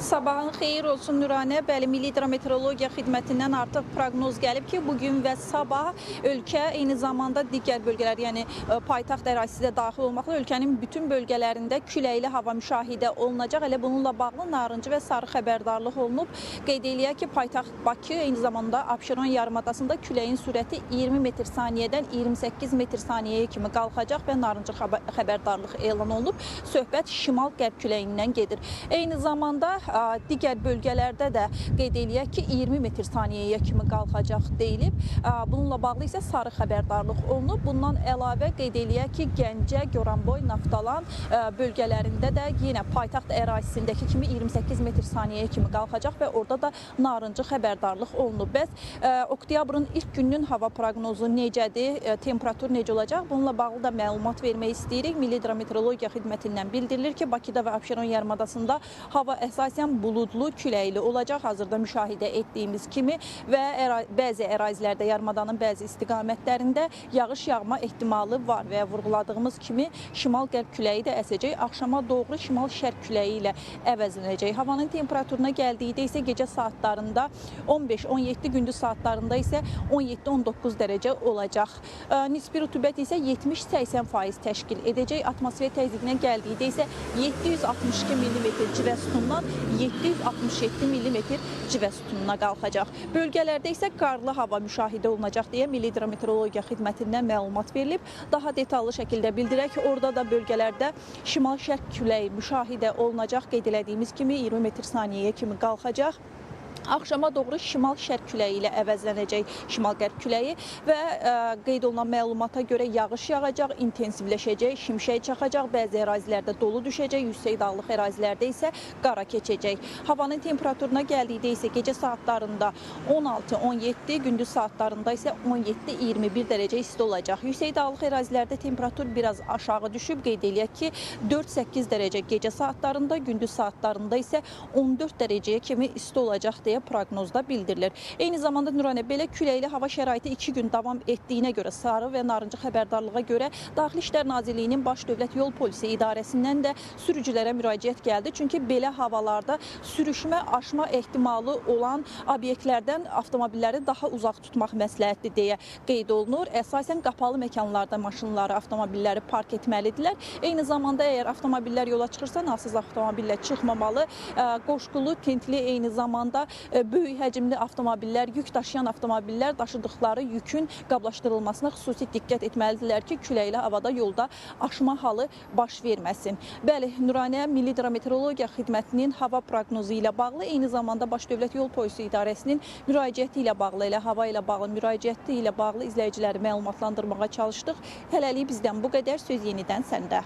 Sabahın xeyir olsun Nuranə. Bəli, Milli Hidrometeorologiya Xidmətindən artıq proqnoz gəlib ki, bugün və sabah ölkə eyni zamanda digər bölgələr, yəni paytaxt ərazisi də daxil olmaqla ölkənin bütün bölgələrində küləkli hava müşahidə olunacaq. Elə bununla bağlı narıncı və sarı xəbərdarlıq olunub. Qeyd eləyək ki, paytaxt Bakı eyni zamanda Abşeron yarımadasında küləyin sürəti 20 metr saniyədən 28 metr saniyəyə kimi qalxacaq və narıncı xəbərdarlıq elan olunub. Söhbət şimal-qərb küləyindən gedir. Eyni zamanda digər bölgələrdə də qeyd eləyək ki, 20 metr saniyəyə kimi qalxacaq deyilib. Bununla bağlı isə sarı xəbərdarlıq olunub. Bundan əlavə qeyd eləyək ki, Gəncə, Goranboy, Naftalan bölgələrində də yenə paytaxt ərazisindəki kimi 28 metr saniyəyə kimi qalxacaq və orada da narıncı xəbərdarlıq olunub. Bəs oktyabrın ilk gününün hava proqnozu necədir, temperatur necə olacaq? Bununla bağlı da məlumat vermək istəyirik. Milli Hidrometeorologiya Xidmətindən bildirilir ki, Bakıda və Abşeron yarımadasında hava əsasən buludlu, küləkli olacaq. Hazırda müşahidə etdiyimiz kimi və bəzi ərazilərdə, yarımadanın bəzi istiqamətlərində yağış yağma ehtimalı var və vurğuladığımız kimi şimal-qərb küləyi də əsəcək. Axşama doğru şimal-şərq küləyi ilə əvəzlənəcək. Havanın temperaturuna gəldikdə isə gecə saatlarında 15-17, gündüz saatlarında isə 17-19 dərəcə olacaq. Nisbi rütubət isə 70-80% təşkil edəcək. Atmosfer təzyiqinə gəldikdə isə 762 mm civə sütunundan 767 mm civə sütununa qalxacaq. Bölgələrdə isə qarlı hava müşahidə olunacaq deyə Milli Hidrometeorologiya Xidmətindən məlumat verilib. Daha detallı şəkildə bildirək ki, orada da bölgələrdə şimal-şərq küləyi müşahidə olunacaq. Qeyd elədiyimiz kimi 20 metr saniyəyə kimi qalxacaq. Axşama doğru şimal-şərq küləyi ilə əvəzlənəcək şimal-qərb küləyi və qeyd olunan məlumata görə yağış yağacaq, intensivləşəcək, şimşək çaxacaq, bəzi ərazilərdə dolu düşəcək, yüksək dağlıq ərazilərdə isə qara keçəcək. Havanın temperaturuna gəldikdə isə gecə saatlarında 16-17, gündüz saatlarında isə 17-21 dərəcə isti olacaq. Yüksək dağlıq ərazilərdə temperatur biraz aşağı düşüb, qeyd eləyək ki, 4-8 dərəcə gecə saatlarında, gündüz saatlarında isə 14 dərəcəyə kimi isti olacaq deyə proqnozda bildirilir. Eyni zamanda Nuranə, belə küləkli hava şəraiti 2 gün davam etdiyinə görə, sarı və narıncı xəbərdarlığa görə Daxili İşlər Nazirliyinin Baş Dövlət Yol Polisi İdarəsindən də sürücülərə müraciət gəldi. Çünki belə havalarda sürüşmə, aşma ehtimalı olan obyektlərdən avtomobilləri daha uzaq tutmaq məsləhətli deyə qeyd olunur. Əsasən qapalı məkanlarda maşınları, avtomobilləri park etməlidirlər. Eyni zamanda əgər avtomobillər yola çıxırsa, nasız avtomobillə çıxmamalı. Qoşqulu, tintli, eyni zamanda böyük həcmli avtomobillər, yük daşıyan avtomobillər daşıdıqları yükün qablaşdırılmasına xüsusi diqqət etməlidirlər ki, küləkli havada yolda aşma halı baş verməsin. Bəli, Nuranə, Milli Hidrometeorologiya Xidmətinin hava proqnozu ilə bağlı, eyni zamanda Baş Dövlət Yol Polisi İdarəsinin müraciəti ilə bağlı, elə hava ilə bağlı müraciəti ilə bağlı izləyiciləri məlumatlandırmağa çalışdıq. Hələlik bizdən bu qədər, söz yenidən səndə.